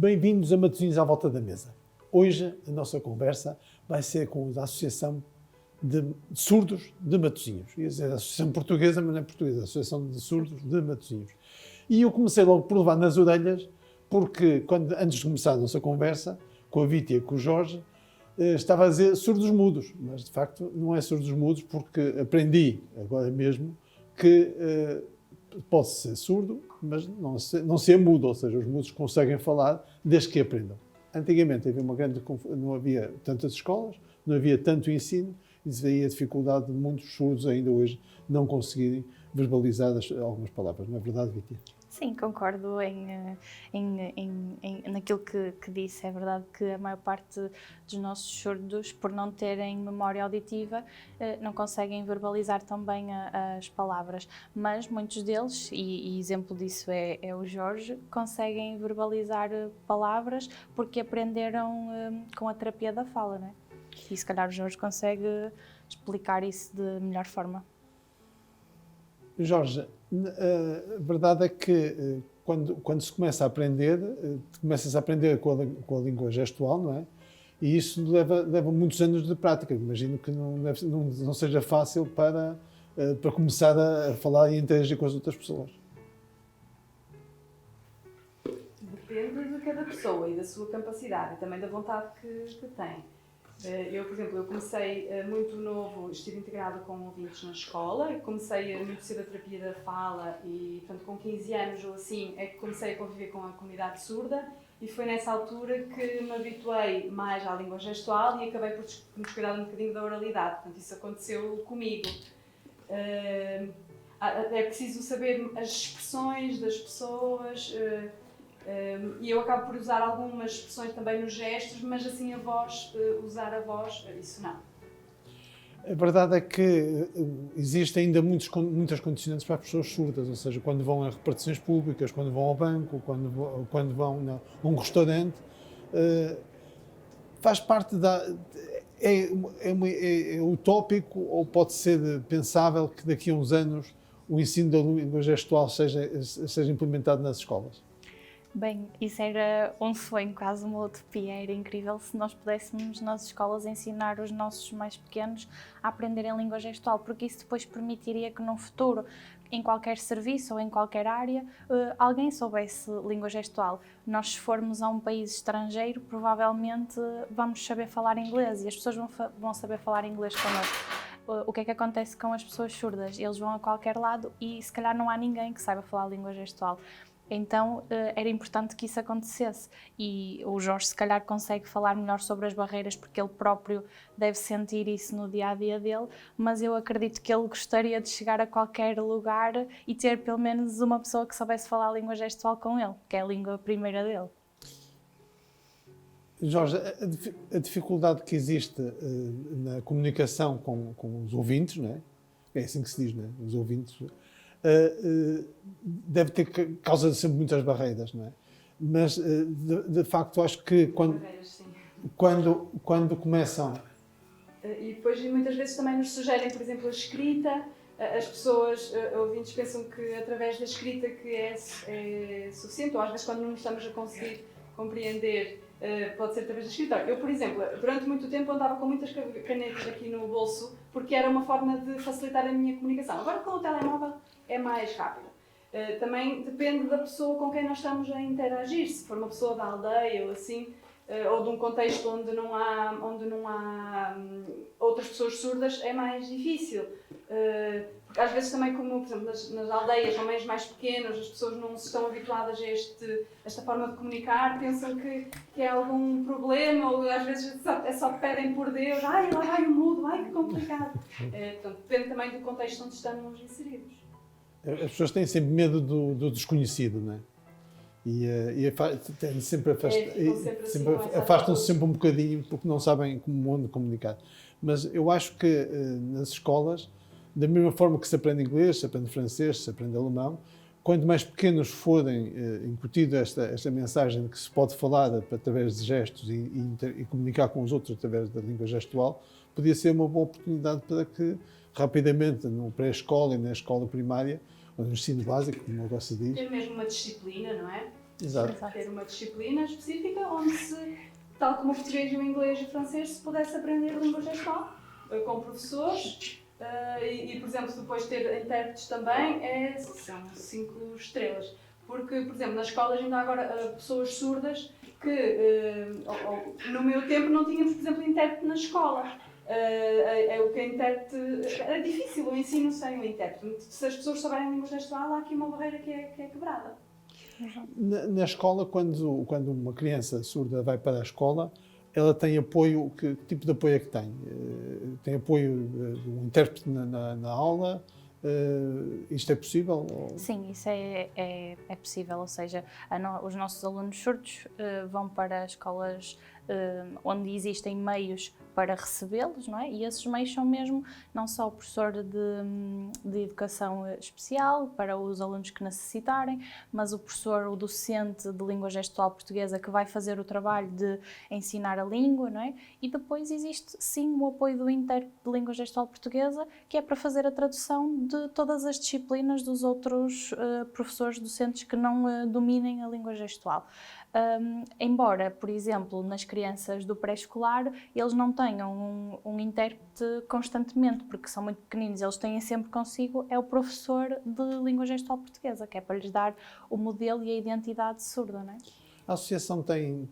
Bem-vindos a Matosinhos à Volta da Mesa. Hoje a nossa conversa vai ser com a Associação de Surdos de Matosinhos. Ia dizer a Associação Portuguesa, mas não é portuguesa, a Associação de Surdos de Matosinhos. E eu comecei logo por levar nas orelhas, porque antes de começar a nossa conversa, com a Vítia e com o Jorge, estava a dizer surdos mudos, mas de facto não é surdos mudos, porque aprendi agora mesmo que pode ser surdo, mas não ser mudo, ou seja, os mudos conseguem falar desde que aprendam. Antigamente não havia tantas escolas, não havia tanto ensino, e daí a dificuldade de muitos surdos ainda hoje não conseguirem verbalizar algumas palavras. Não é verdade, Vítia? Sim, concordo naquilo que disse. É verdade que a maior parte dos nossos surdos, por não terem memória auditiva, não conseguem verbalizar também as palavras, mas muitos deles, e exemplo disso é o Jorge, conseguem verbalizar palavras porque aprenderam com a terapia da fala, não é? E se calhar o Jorge consegue explicar isso de melhor forma. Jorge, a verdade é que quando se começa a aprender, começa-se a aprender com a língua gestual, não é? E isso leva muitos anos de prática. Imagino que não seja fácil para começar a falar e interagir com as outras pessoas. Depende de cada pessoa e da sua capacidade e também da vontade que tem. Eu, por exemplo, comecei muito novo, estive integrada com ouvintes na escola, comecei muito cedo a terapia da fala e, portanto, com 15 anos ou assim, é que comecei a conviver com a comunidade surda e foi nessa altura que me habituei mais à língua gestual e acabei por me descuidar um bocadinho da oralidade. Portanto, isso aconteceu comigo. É preciso saber as expressões das pessoas, e eu acabo por usar algumas expressões também nos gestos, mas assim usar a voz, isso não. A verdade é que existem ainda muitas condicionantes para as pessoas surdas, ou seja, quando vão a repartições públicas, quando vão ao banco, quando vão a um restaurante, faz parte é utópico ou pode ser pensável que daqui a uns anos o ensino da língua gestual seja implementado nas escolas? Bem, isso era um sonho, quase uma utopia. Era incrível se nós pudéssemos, nas escolas, ensinar os nossos mais pequenos a aprenderem língua gestual, porque isso depois permitiria que no futuro, em qualquer serviço ou em qualquer área, alguém soubesse língua gestual. Nós, se formos a um país estrangeiro, provavelmente vamos saber falar inglês e as pessoas vão saber falar inglês connosco. O que é que acontece com as pessoas surdas? Eles vão a qualquer lado e se calhar não há ninguém que saiba falar língua gestual. Então era importante que isso acontecesse e o Jorge se calhar consegue falar melhor sobre as barreiras porque ele próprio deve sentir isso no dia-a-dia dele, mas eu acredito que ele gostaria de chegar a qualquer lugar e ter pelo menos uma pessoa que soubesse falar a língua gestual com ele, que é a língua primeira dele. Jorge, a dificuldade que existe na comunicação com os ouvintes, não é? É assim que se diz, não é? Os ouvintes, deve ter causa sempre muitas barreiras, não é? Mas, de facto, acho que quando começam... E depois, muitas vezes, também nos sugerem, por exemplo, a escrita. As pessoas, ouvintes, pensam que através da escrita que é suficiente, ou às vezes quando não estamos a conseguir compreender, pode ser através da escrita. Eu, por exemplo, durante muito tempo andava com muitas canetas aqui no bolso, porque era uma forma de facilitar a minha comunicação. Agora, com o telemóvel, é mais rápido. Também depende da pessoa com quem nós estamos a interagir. Se for uma pessoa da aldeia ou assim, ou de um contexto onde não há outras pessoas surdas, é mais difícil. Porque às vezes também, como por exemplo nas aldeias ou meios mais pequenos, as pessoas não estão habituadas a esta forma de comunicar, pensam que é algum problema, ou às vezes só pedem por Deus, ai, lá vai o mudo, ai que complicado. Portanto, depende também do contexto onde estamos inseridos. As pessoas têm sempre medo do desconhecido, não é? Afastam-se sempre um bocadinho porque não sabem onde comunicar. Mas eu acho que nas escolas, da mesma forma que se aprende inglês, se aprende francês, se aprende alemão, quanto mais pequenos forem incutida esta mensagem de que se pode falar através de gestos e comunicar com os outros através da língua gestual, podia ser uma boa oportunidade para que rapidamente, no pré-escola e na escola primária, ou no ensino básico, como eu gosto de dizer. Ter mesmo uma disciplina, não é? Exato. Ter uma disciplina específica onde tal como o português, o inglês e o francês, se pudesse aprender língua gestual com professores por exemplo, depois ter intérpretes também, são 5 estrelas. Porque, por exemplo, nas escolas ainda há agora pessoas surdas que, no meu tempo, não tínhamos, por exemplo, intérprete na escola. O que é intérprete... É difícil o ensino sem o intérprete. Se as pessoas souberem língua gestual, há aqui uma barreira que é quebrada. Na escola, quando uma criança surda vai para a escola, ela tem apoio, que tipo de apoio é que tem? Tem apoio do intérprete na aula? Isto é possível? Sim, isso é possível, ou seja, os nossos alunos surdos vão para escolas onde existem meios para recebê-los, não é? E esses meios são mesmo não só o professor de educação especial para os alunos que necessitarem, mas o professor, o docente de língua gestual portuguesa que vai fazer o trabalho de ensinar a língua, não é? E depois existe sim o apoio do intérprete de língua gestual portuguesa, que é para fazer a tradução de todas as disciplinas dos outros professores docentes que não dominem a língua gestual. Embora, por exemplo, nas crianças do pré-escolar, eles não tenham um intérprete constantemente, porque são muito pequeninos, eles têm sempre consigo o professor de língua gestual portuguesa, que é para lhes dar o modelo e a identidade surda, não é? A associação tem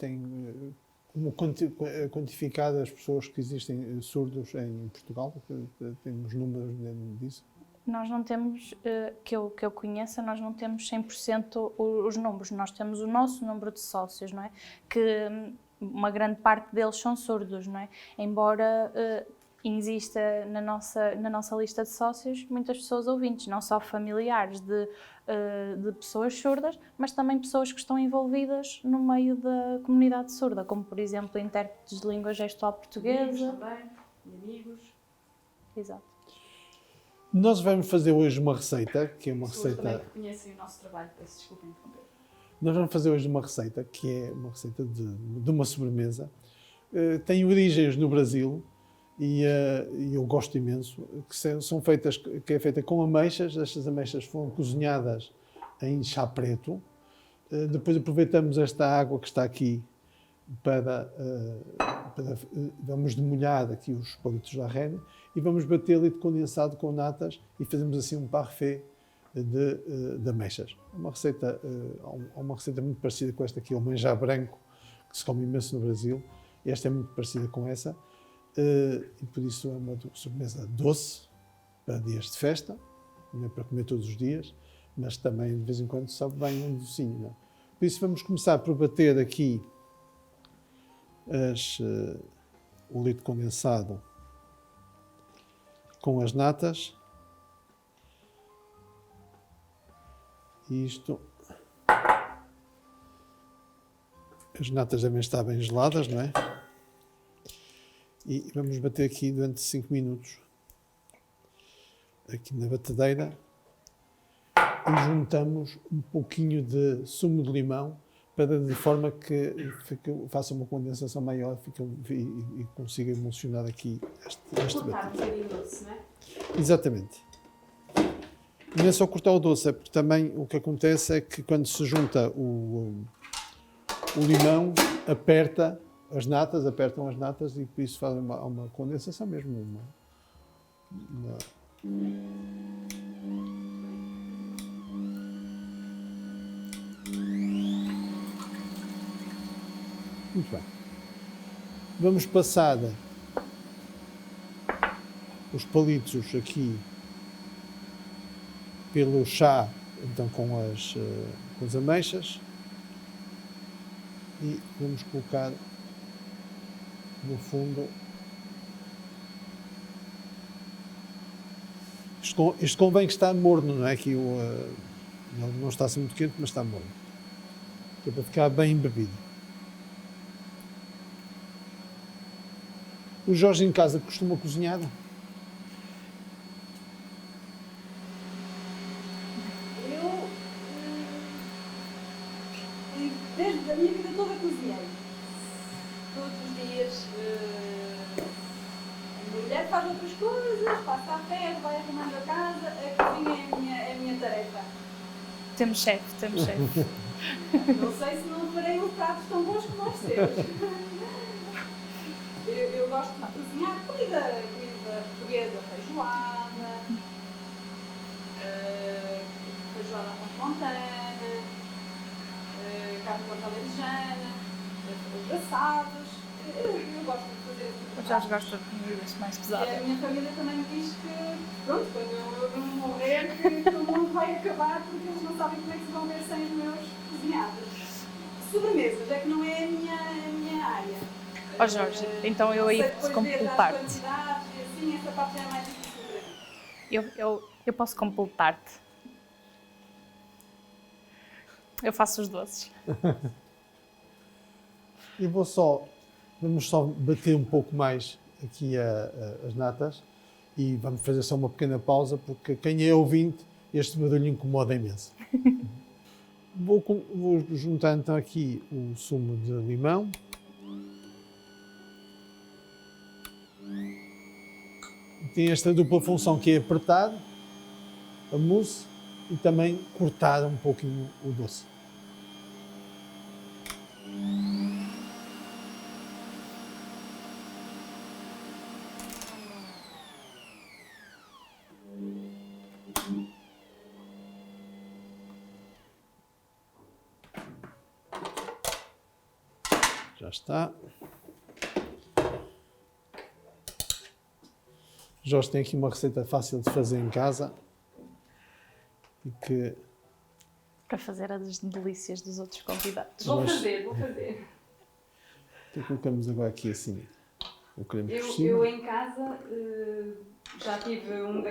como quantificado as pessoas que existem surdos em Portugal? Temos números disso? Nós não temos, que eu conheça, nós não temos 100% os números. Nós temos o nosso número de sócios, não é? Que uma grande parte deles são surdos, não é? Embora exista na nossa lista de sócios muitas pessoas ouvintes, não só familiares de pessoas surdas, mas também pessoas que estão envolvidas no meio da comunidade surda, como, por exemplo, intérpretes de língua gestual portuguesa. Amigos também, amigos. Exato. Nós vamos fazer hoje uma receita, que é uma Pessoas receita... também que conhecem o nosso trabalho, peço desculpa interromper. Nós vamos fazer hoje uma receita, que é uma receita de uma sobremesa. Tem origens no Brasil e eu gosto imenso, que é feita com ameixas. Estas ameixas foram cozinhadas em chá preto. Depois aproveitamos esta água que está aqui vamos demolhar aqui os palitos da rene e vamos bater leite condensado com natas e fazemos assim um parfait de ameixas. Uma receita muito parecida com esta aqui, o manjar branco, que se come imenso no Brasil. Esta é muito parecida com essa e por isso é uma sobremesa doce para dias de festa, não é para comer todos os dias, mas também de vez em quando sabe bem um docinho. Não é? Por isso vamos começar por bater aqui o leite condensado com as natas. Isto. As natas devem estar bem geladas, não é? E vamos bater aqui durante 5 minutos. Aqui na batedeira. E juntamos um pouquinho de sumo de limão de forma que faça uma condensação maior e consiga emulsionar aqui este batido. Cortar um bocadinho doce, não é? Exatamente. Não é só cortar o doce, é porque também o que acontece é que quando se junta o limão, apertam as natas e por isso faz uma condensação mesmo. Muito bem. Vamos passar os palitos aqui pelo chá, então com as ameixas, e vamos colocar no fundo. Isto convém que está morno, não é? Que ele não está assim muito quente, mas está morno. Que é para ficar bem embebido. O Jorge em casa costuma cozinhar? Desde a minha vida toda cozinhei. Todos os dias. A minha mulher faz outras coisas, passa a ferro, vai arrumando a casa. A cozinha é a minha tarefa. Temos chefe. Não sei se não farei uns pratos tão bons como os seus. Eu gosto de cozinhar comida portuguesa, feijoada com montana, carne com alentejana, os assados. Eu gosto de fazer O Jorge gosta de comidas mais e pesadas. a minha família também me diz que, pronto, quando eu morrer, que o mundo vai acabar porque eles não sabem como é que se vão ver sem os meus cozinhados. Sobremesas, é que não é a minha área. Ó Jorge, então eu aí posso completar-te. Assim, essa parte já é mais difícil para mim. Eu posso completar-te. Eu faço os doces. Vamos só bater um pouco mais aqui as natas e vamos fazer só uma pequena pausa, porque quem é ouvinte, este barulho incomoda imenso. Vou juntar então aqui o sumo de limão. Tem esta dupla função que é apertar a mousse e também cortar um pouquinho o doce. Já está. Jorge tem aqui uma receita fácil de fazer em casa e que Para fazer as delícias dos outros convidados. Vou fazer. então, colocamos agora aqui assim o creme por Eu cima. em casa já tive uma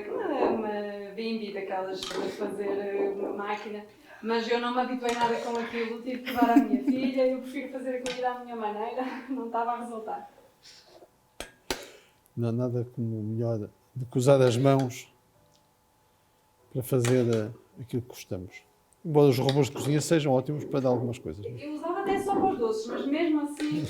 bimbi daquelas de fazer uma máquina, mas eu não me habituei nada com aquilo, tive que dar à minha filha, eu prefiro fazer aquilo da minha maneira, não estava a resultar. Não há nada como melhor do que usar as mãos para fazer aquilo que gostamos. Embora os robôs de cozinha sejam ótimos para dar algumas coisas. Eu usava até só para os doces, mas mesmo assim,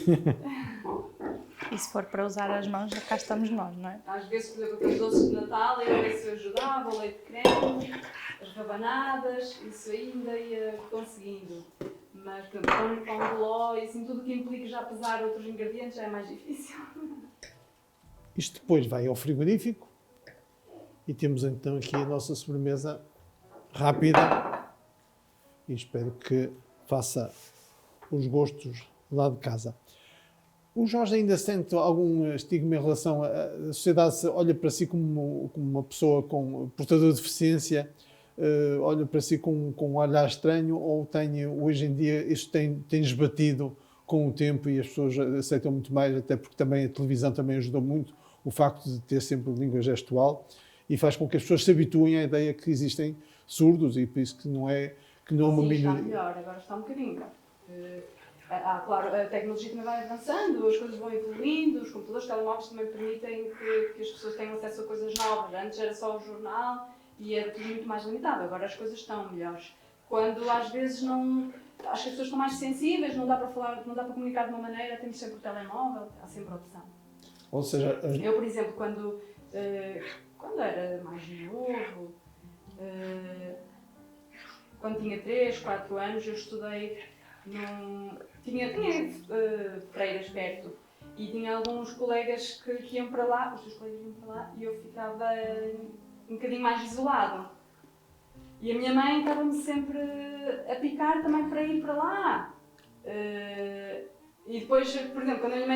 E se for para usar as mãos, já cá estamos nós, não é? às vezes, por exemplo, aqueles doces de Natal, eu ver se eu ajudava, o leite de creme, as rabanadas, isso ainda ia conseguindo. Mas, por exemplo, pão de ló e assim, tudo que implica já pesar outros ingredientes já é mais difícil. Isto depois vai ao frigorífico e temos então aqui a nossa sobremesa rápida e espero que faça os gostos lá de casa. O Jorge ainda sente algum estigma em relação a sociedade olha para si como uma pessoa com portador de deficiência, olha para si com um olhar estranho, ou hoje em dia isto tem esbatido com o tempo e as pessoas aceitam muito mais, até porque também a televisão também ajudou muito o facto de ter sempre língua gestual e faz com que as pessoas se habituem à ideia que existem surdos e por isso que não é uma Sim, está minoria. melhor, agora está um bocadinho. Claro, a tecnologia também vai avançando, as coisas vão evoluindo, os computadores, os telemóveis também permitem que as pessoas tenham acesso a coisas novas. Antes era só o jornal e era tudo muito mais limitado, agora as coisas estão melhores. Quando às vezes não. Acho que as pessoas estão mais sensíveis, não dá para falar, não dá para comunicar de uma maneira, temos sempre o telemóvel, há sempre a opção. Ou seja, Eu, por exemplo, quando era mais novo, quando tinha 3, 4 anos, eu estudei tinha freiras perto e tinha alguns colegas que iam para lá, os seus colegas iam para lá e eu ficava um bocadinho mais isolado. E a minha mãe estava-me sempre a picar também para ir para lá. E depois, por exemplo, quando a minha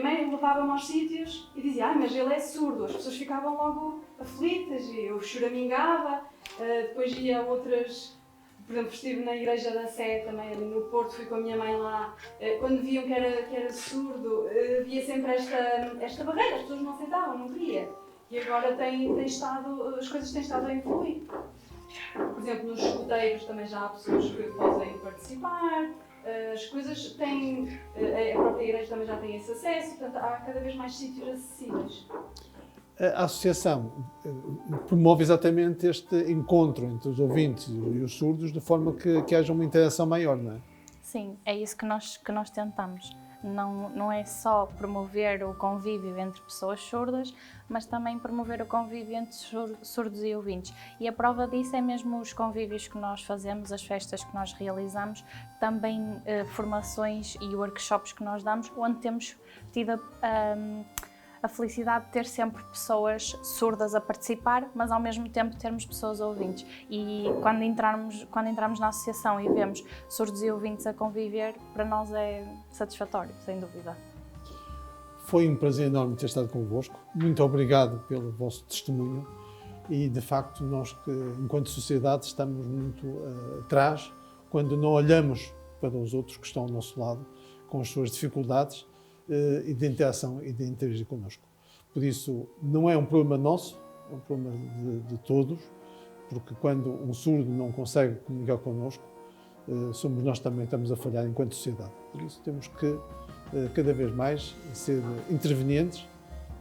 mãe levava-me aos sítios e dizia, mas ele é surdo, as pessoas ficavam logo aflitas e eu choramingava, depois ia a outras, por exemplo, estive na igreja da Sé também, ali no Porto, fui com a minha mãe lá, quando viam que era surdo, havia sempre esta barreira, as pessoas não aceitavam, não queria. E agora as coisas têm estado a evoluir. Por exemplo, nos escuteiros também já há pessoas que podem participar. As coisas têm, a própria igreja também já tem esse acesso, portanto há cada vez mais sítios acessíveis. a associação promove exatamente este encontro entre os ouvintes e os surdos de forma que haja uma interação maior, não é? Sim, é isso que nós tentamos. Não é só promover o convívio entre pessoas surdas, mas também promover o convívio entre surdos e ouvintes. E a prova disso é mesmo os convívios que nós fazemos, as festas que nós realizamos, também formações e workshops que nós damos, onde temos tido a felicidade de ter sempre pessoas surdas a participar, mas ao mesmo tempo termos pessoas ouvintes. E quando entramos na associação e vemos surdos e ouvintes a conviver, para nós é satisfatório, sem dúvida. Foi um prazer enorme ter estado convosco. Muito obrigado pelo vosso testemunho e, de facto, nós que, enquanto sociedade, estamos muito atrás quando não olhamos para os outros que estão ao nosso lado com as suas dificuldades e de interação e de interagir connosco. Por isso, não é um problema nosso, é um problema de todos, porque quando um surdo não consegue comunicar connosco, somos nós também que estamos a falhar enquanto sociedade. Por isso, temos que, cada vez mais, ser intervenientes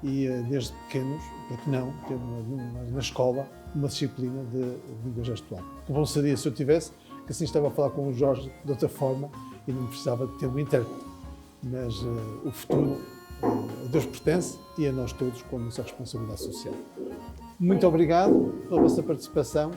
e, desde pequenos, porque não, ter na escola uma disciplina de língua gestual. Que bom seria se eu tivesse, que assim estava a falar com o Jorge de outra forma e não precisava de ter um intérprete. Mas o futuro a Deus pertence e a nós todos com a nossa responsabilidade social. Muito obrigado pela vossa participação.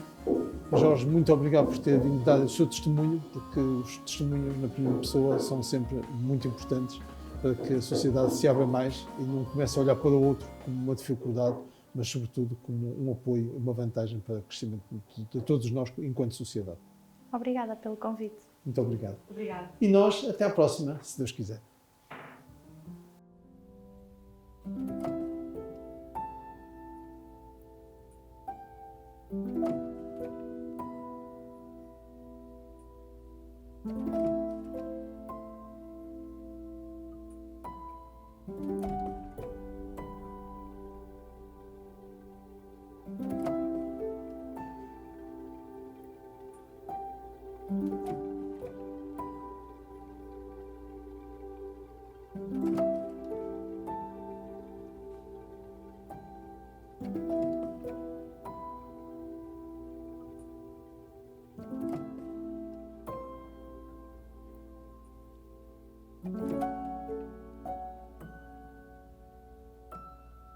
Jorge, muito obrigado por ter vindo dar o seu testemunho, porque os testemunhos na primeira pessoa são sempre muito importantes para que a sociedade se abra mais e não comece a olhar para o outro como uma dificuldade, mas sobretudo como um apoio, uma vantagem para o crescimento de todos nós enquanto sociedade. Obrigada pelo convite. Muito obrigado. Obrigada. E nós, até à próxima, se Deus quiser.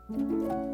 Thank you.